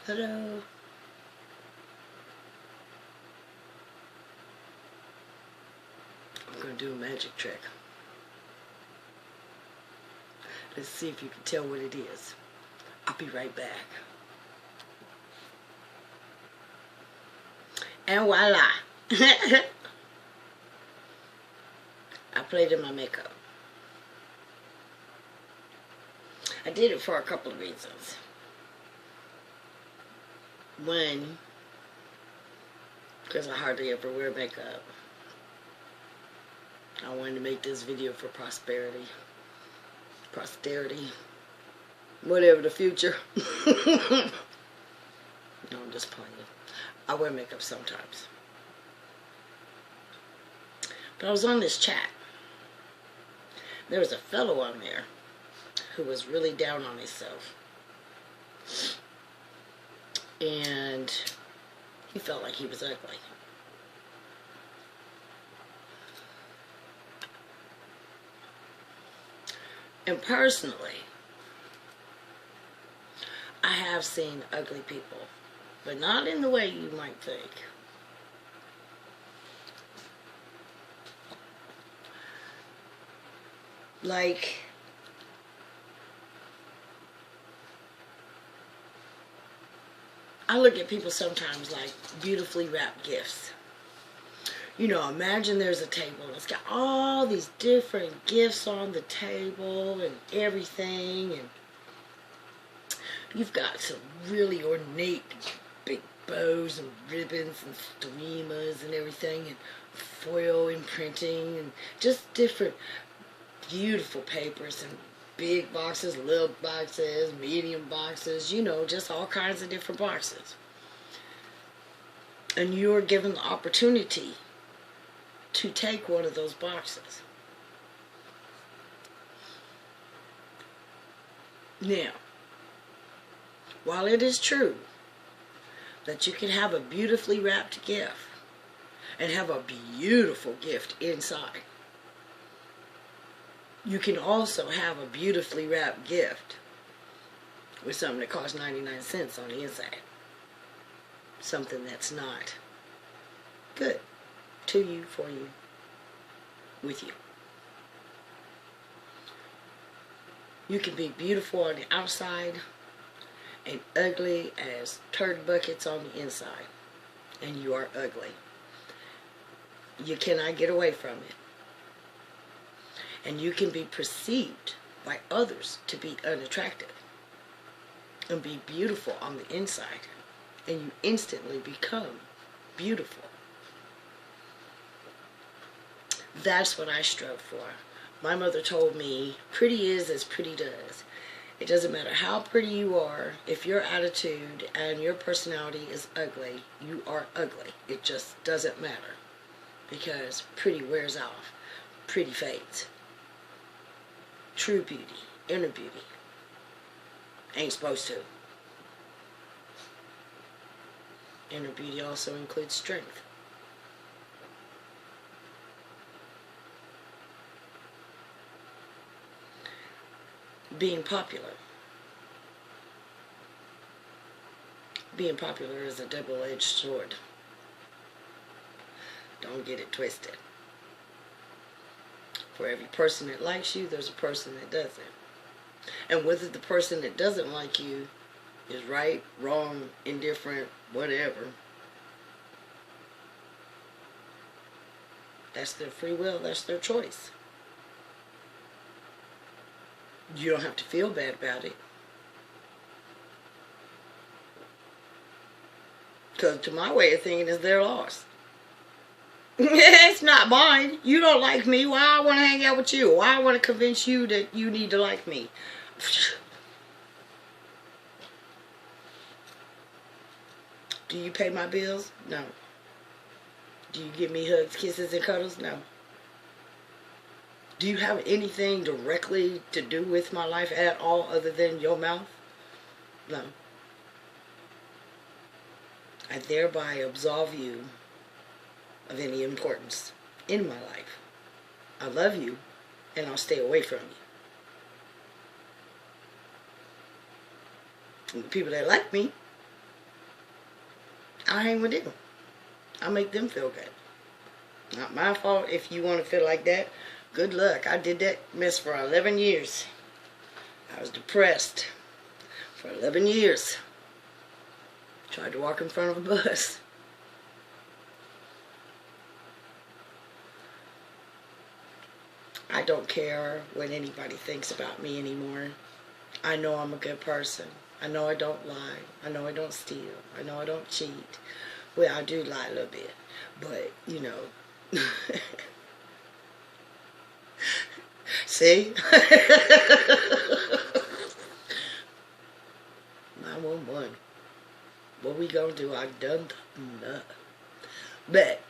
Hello. I'm going to do a magic trick. Let's see if you can tell what it is. I'll be right back. And voila. I played in my makeup. I did it for a couple of reasons. One, because I hardly ever wear makeup. I wanted to make this video for posterity, whatever the future. No, I'm just playing. I wear makeup sometimes. But I was on this chat. There was a fellow on there who was really down on himself. And he felt like he was ugly. And personally, I have seen ugly people, but not in the way you might think. Like, I look at people sometimes like beautifully wrapped gifts. You know, imagine there's a table and it's got all these different gifts on the table and everything, and you've got some really ornate big bows and ribbons and streamers and everything, and foil imprinting and just different beautiful papers and big boxes, little boxes, medium boxes, you know, just all kinds of different boxes. And you're given the opportunity to take one of those boxes. Now, while it is true that you can have a beautifully wrapped gift and have a beautiful gift inside, you can also have a beautifully wrapped gift with something that costs 99 cents on the inside. Something that's not good to you, for you, with you. You can be beautiful on the outside and ugly as turd buckets on the inside. And you are ugly. You cannot get away from it. And you can be perceived by others to be unattractive and be beautiful on the inside, and you instantly become beautiful. That's what I strove for. My mother told me, pretty is as pretty does. It doesn't matter how pretty you are, if your attitude and your personality is ugly, you are ugly. It just doesn't matter, because pretty wears off, pretty fades. True beauty, inner beauty, ain't supposed to. Inner beauty also includes strength. Being popular. Being popular is a double-edged sword. Don't get it twisted. For every person that likes you, there's a person that doesn't. And whether the person that doesn't like you is right, wrong, indifferent, whatever, that's their free will, that's their choice. You don't have to feel bad about it. Because to my way of thinking, it's their loss. It's not mine. You don't like me. Why I want to hang out with you? Why I want to convince you that you need to like me? Do you pay my bills? No. Do you give me hugs, kisses, and cuddles? No. Do you have anything directly to do with my life at all other than your mouth? No. I thereby absolve you of any importance in my life. I love you, and I'll stay away from you. And the people that like me, I hang with them. I make them feel good. Not my fault if you want to feel like that. Good luck. I did that mess for 11 years. I was depressed for 11 years. Tried to walk in front of a bus. I don't care what anybody thinks about me anymore. I know I'm a good person. I know I don't lie. I know I don't steal. I know I don't cheat. Well, I do lie a little bit. But, you know. See? 911. What we gonna do? I done enough. But,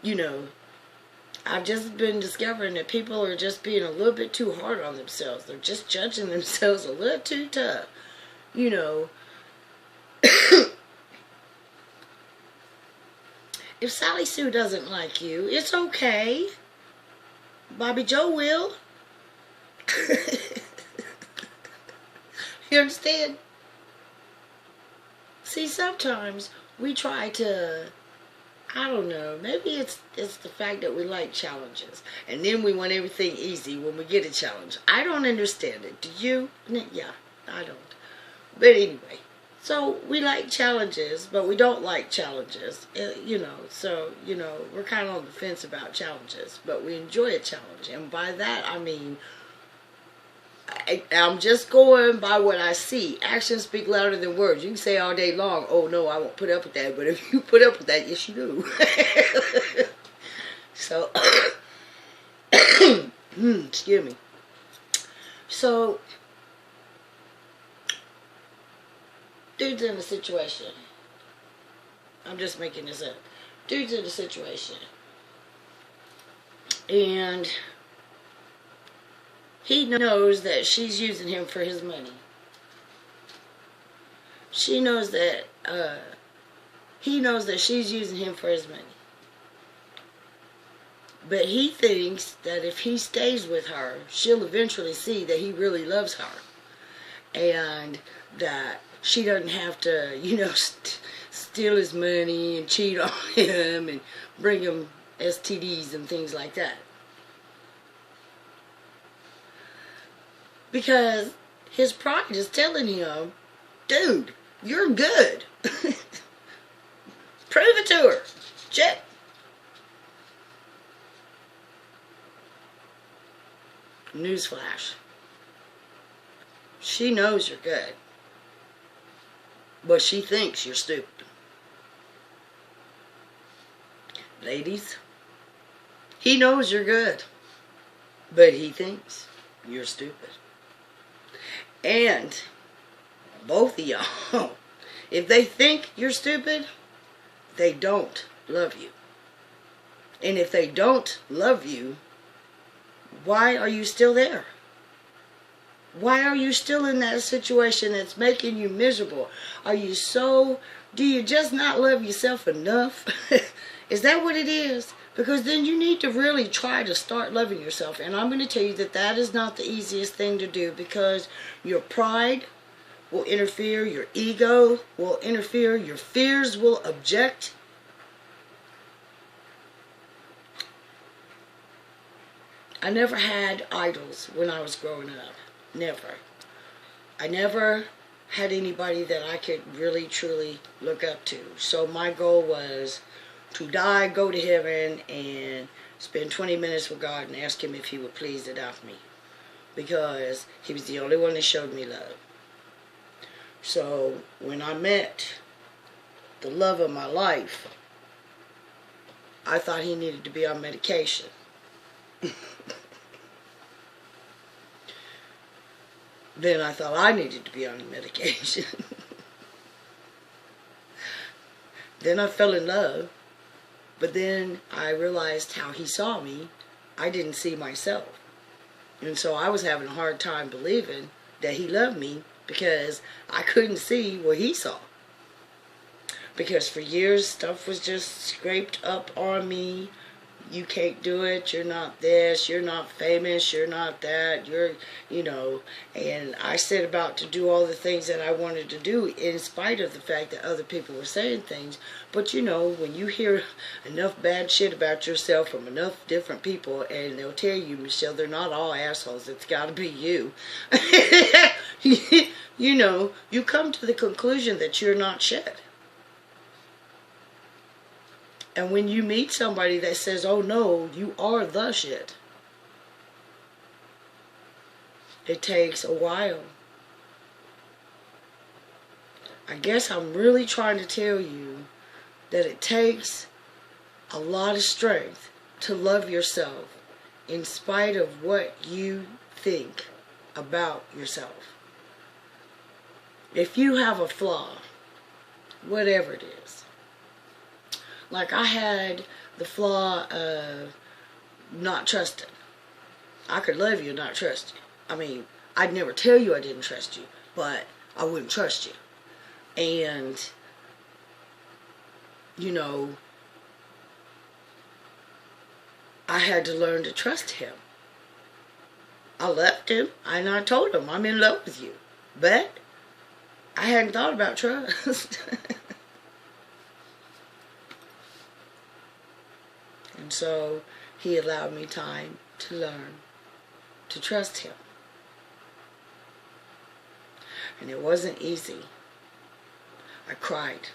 you know, I've just been discovering that people are just being a little bit too hard on themselves. They're just judging themselves a little too tough. You know, if Sally Sue doesn't like you, it's okay. Bobby Joe will. You understand? See, sometimes we try to, I don't know, maybe it's the fact that we like challenges. And then we want everything easy when we get a challenge. I don't understand it. Do you? Yeah, I don't. But anyway, so we like challenges, but we don't like challenges. You know, so, you know, we're kind of on the fence about challenges. But we enjoy a challenge. And by that, I mean, I'm just going by what I see. Actions speak louder than words. You can say all day long, oh no, I won't put up with that. But if you put up with that, yes you do. So, excuse me. So, dude's in a situation. I'm just making this up. Dude's in a situation. And he knows that she's using him for his money. She knows that, he knows that she's using him for his money. But he thinks that if he stays with her, she'll eventually see that he really loves her. And that she doesn't have to, you know, steal his money and cheat on him and bring him STDs and things like that. Because his pride is telling him, dude, you're good. Prove it to her. Check. Newsflash. She knows you're good. But she thinks you're stupid. Ladies, he knows you're good. But he thinks you're stupid. And both of y'all, if they think you're stupid, they don't love you. And if they don't love you, why are you still there? Why are you still in that situation that's making you miserable? Are you so, do you just not love yourself enough? Is that what it is? Because then you need to really try to start loving yourself. And I'm going to tell you that that is not the easiest thing to do, because your pride will interfere, your ego will interfere, your fears will object. I never had idols when I was growing up. Never. I never had anybody that I could really, truly look up to. So my goal was to die, go to heaven, and spend 20 minutes with God and ask Him if He would please adopt me. Because He was the only one that showed me love. So when I met the love of my life, I thought he needed to be on medication. Then I thought I needed to be on medication. Then I fell in love. But then I realized how he saw me. I didn't see myself. And so I was having a hard time believing that he loved me, because I couldn't see what he saw. Because for years, stuff was just scraped up on me. You can't do it, you're not this, you're not famous, you're not that, and I set about to do all the things that I wanted to do in spite of the fact that other people were saying things. But when you hear enough bad shit about yourself from enough different people, and they'll tell you, Michelle, they're not all assholes, it's gotta be you. You come to the conclusion that you're not shit. And when you meet somebody that says, oh no, you are the shit, it takes a while. I guess I'm really trying to tell you that it takes a lot of strength to love yourself in spite of what you think about yourself. If you have a flaw, whatever it is, like I had the flaw of not trusting. I could love you and not trust you. I mean, I'd never tell you I didn't trust you, but I wouldn't trust you. And, I had to learn to trust him. I left him and I told him, I'm in love with you. But I hadn't thought about trust. And so he allowed me time to learn to trust him. And it wasn't easy. I cried.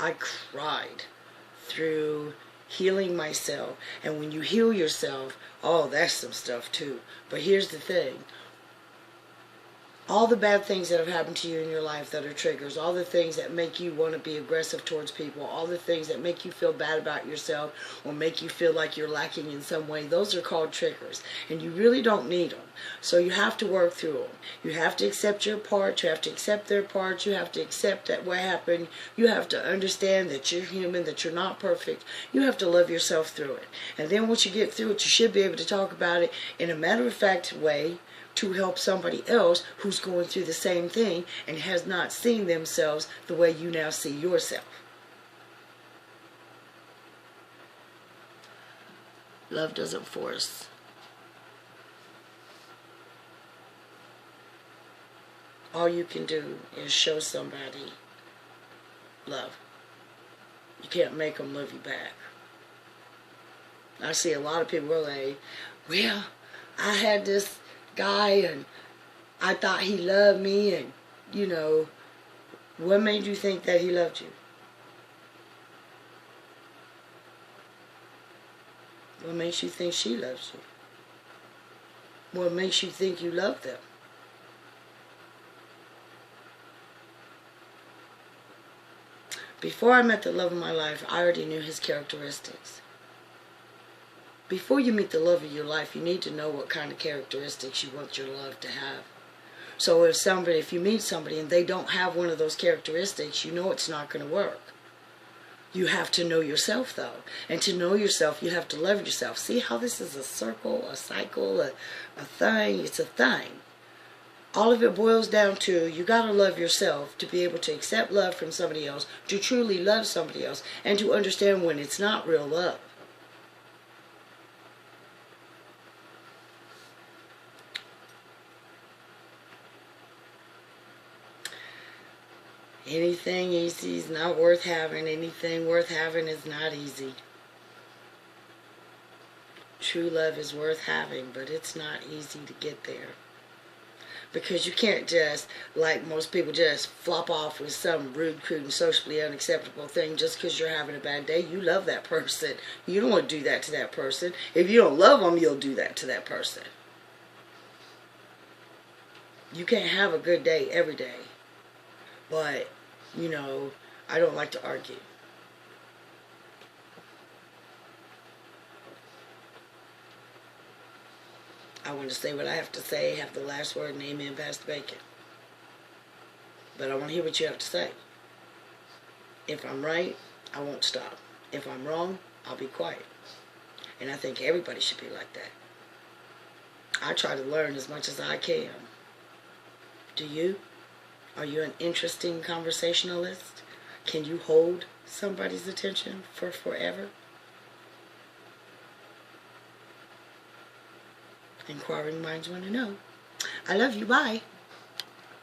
I cried through healing myself. And when you heal yourself, oh, that's some stuff too. But here's the thing. All the bad things that have happened to you in your life that are triggers, all the things that make you want to be aggressive towards people, all the things that make you feel bad about yourself or make you feel like you're lacking in some way, those are called triggers. And you really don't need them. So you have to work through them. You have to accept your part. You have to accept their part. You have to accept that what happened. You have to understand that you're human, that you're not perfect. You have to love yourself through it. And then once you get through it, you should be able to talk about it in a matter-of-fact way to help somebody else who's going through the same thing and has not seen themselves the way you now see yourself. Love doesn't force. All you can do is show somebody love. You can't make them love you back. I see a lot of people are like, well, I had this guy and I thought he loved me, and what made you think that he loved you? What makes you think she loves you? What makes you think you love them? Before I met the love of my life, I already knew his characteristics. Before you meet the love of your life, you need to know what kind of characteristics you want your love to have. So if you meet somebody and they don't have one of those characteristics, you know it's not going to work. You have to know yourself, though. And to know yourself, you have to love yourself. See how this is a circle, a cycle, a thing? It's a thing. All of it boils down to you got to love yourself to be able to accept love from somebody else, to truly love somebody else, and to understand when it's not real love. Anything easy is not worth having. Anything worth having is not easy. True love is worth having, but it's not easy to get there. Because you can't just, like most people, just flop off with some rude, crude, and socially unacceptable thing just because you're having a bad day. You love that person. You don't want to do that to that person. If you don't love them, you'll do that to that person. You can't have a good day every day. But, I don't like to argue. I want to say what I have to say, have the last word, and amen, Pastor Bacon. But I want to hear what you have to say. If I'm right, I won't stop. If I'm wrong, I'll be quiet. And I think everybody should be like that. I try to learn as much as I can. Do you? Are you an interesting conversationalist? Can you hold somebody's attention for forever? Inquiring minds want to know. I love you. Bye.